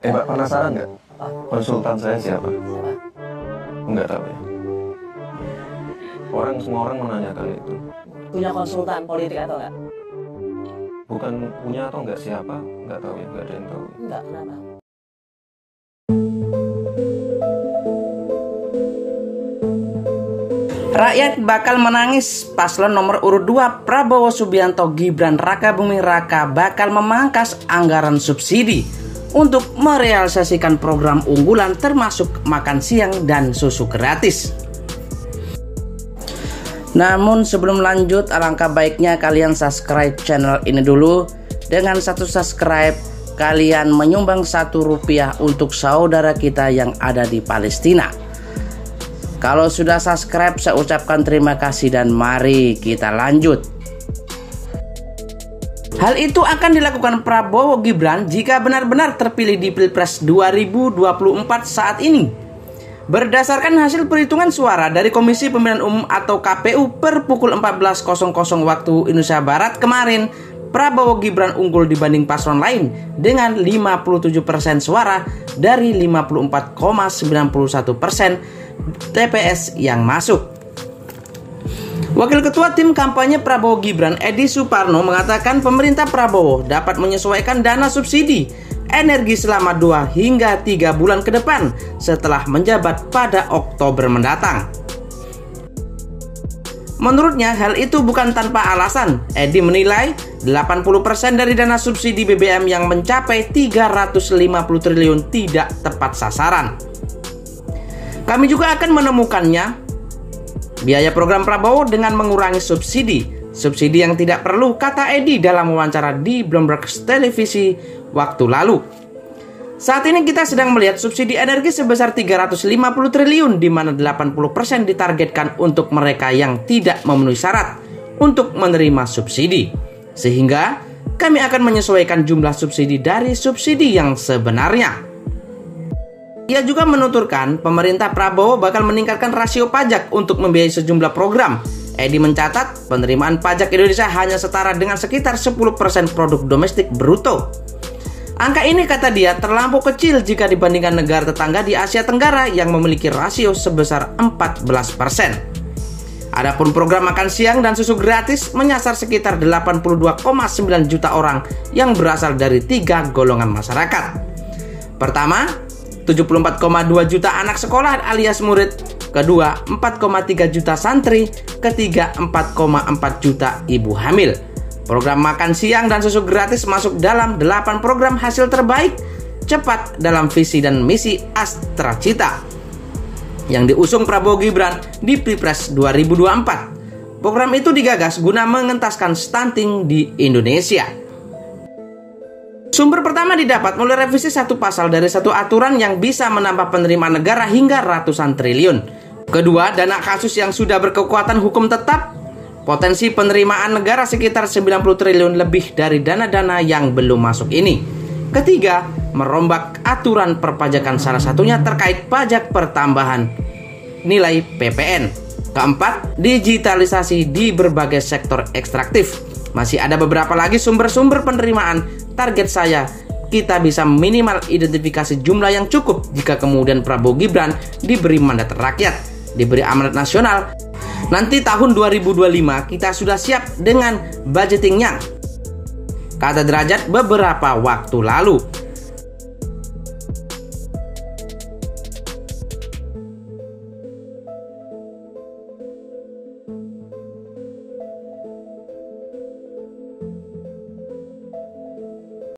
Mbak penasaran nggak? Konsultan saya siapa? Nggak tahu ya. Semua orang menanyakan itu. Punya konsultan politik atau enggak? Bukan punya atau nggak siapa, nggak tahu ya, nggak ada yang tahu. Enggak, kenapa? Rakyat bakal menangis. Paslon nomor urut 2 Prabowo Subianto Gibran Raka Buming Raka bakal memangkas anggaran subsidi untuk merealisasikan program unggulan termasuk makan siang dan susu gratis. Namun sebelum lanjut, alangkah baiknya kalian subscribe channel ini dulu. Dengan 1 subscribe, kalian menyumbang Rp1 untuk saudara kita yang ada di Palestina. Kalau sudah subscribe, saya ucapkan terima kasih dan mari kita lanjut. Hal itu akan dilakukan Prabowo Gibran jika benar-benar terpilih di Pilpres 2024 saat ini. Berdasarkan hasil perhitungan suara dari Komisi Pemilihan Umum atau KPU per pukul 14.00 waktu Indonesia Barat kemarin, Prabowo Gibran unggul dibanding paslon lain dengan 57% suara dari 54,91% TPS yang masuk. Wakil Ketua Tim Kampanye Prabowo Gibran Edi Suparno mengatakan pemerintah Prabowo dapat menyesuaikan dana subsidi energi selama 2 hingga 3 bulan ke depan setelah menjabat pada Oktober mendatang. Menurutnya hal itu bukan tanpa alasan. Edi menilai 80% dari dana subsidi BBM yang mencapai 350 triliun tidak tepat sasaran. Kami juga akan menemukannya biaya program Prabowo dengan mengurangi subsidi yang tidak perlu, kata Edi dalam wawancara di Bloomberg Televisi waktu lalu. Saat ini kita sedang melihat subsidi energi sebesar 350 triliun di mana 80% ditargetkan untuk mereka yang tidak memenuhi syarat untuk menerima subsidi. Sehingga kami akan menyesuaikan jumlah subsidi dari subsidi yang sebenarnya. Ia juga menuturkan pemerintah Prabowo bakal meningkatkan rasio pajak untuk membiayai sejumlah program. Edi mencatat penerimaan pajak Indonesia hanya setara dengan sekitar 10% produk domestik bruto. Angka ini, kata dia, terlampau kecil jika dibandingkan negara tetangga di Asia Tenggara yang memiliki rasio sebesar 14%. Adapun program makan siang dan susu gratis menyasar sekitar 82,9 juta orang yang berasal dari 3 golongan masyarakat. Pertama, 74,2 juta anak sekolah alias murid. Kedua, 4,3 juta santri. Ketiga, 4,4 juta ibu hamil. Program makan siang dan susu gratis masuk dalam 8 program hasil terbaik cepat dalam visi dan misi Astra Cita yang diusung Prabowo Gibran di Pilpres 2024. Program itu digagas guna mengentaskan stunting di Indonesia. Sumber pertama didapat melalui revisi 1 pasal dari 1 aturan yang bisa menambah penerimaan negara hingga ratusan triliun. Kedua, dana kasus yang sudah berkekuatan hukum tetap. Potensi penerimaan negara sekitar 90 triliun lebih dari dana-dana yang belum masuk ini. Ketiga, merombak aturan perpajakan, salah satunya terkait pajak pertambahan nilai PPN. Keempat, digitalisasi di berbagai sektor ekstraktif. Masih ada beberapa lagi sumber-sumber penerimaan. Target saya, kita bisa minimal identifikasi jumlah yang cukup jika kemudian Prabowo Gibran diberi mandat rakyat, diberi amanat nasional. Nanti tahun 2025 kita sudah siap dengan budgetingnya, kata Derajat beberapa waktu lalu.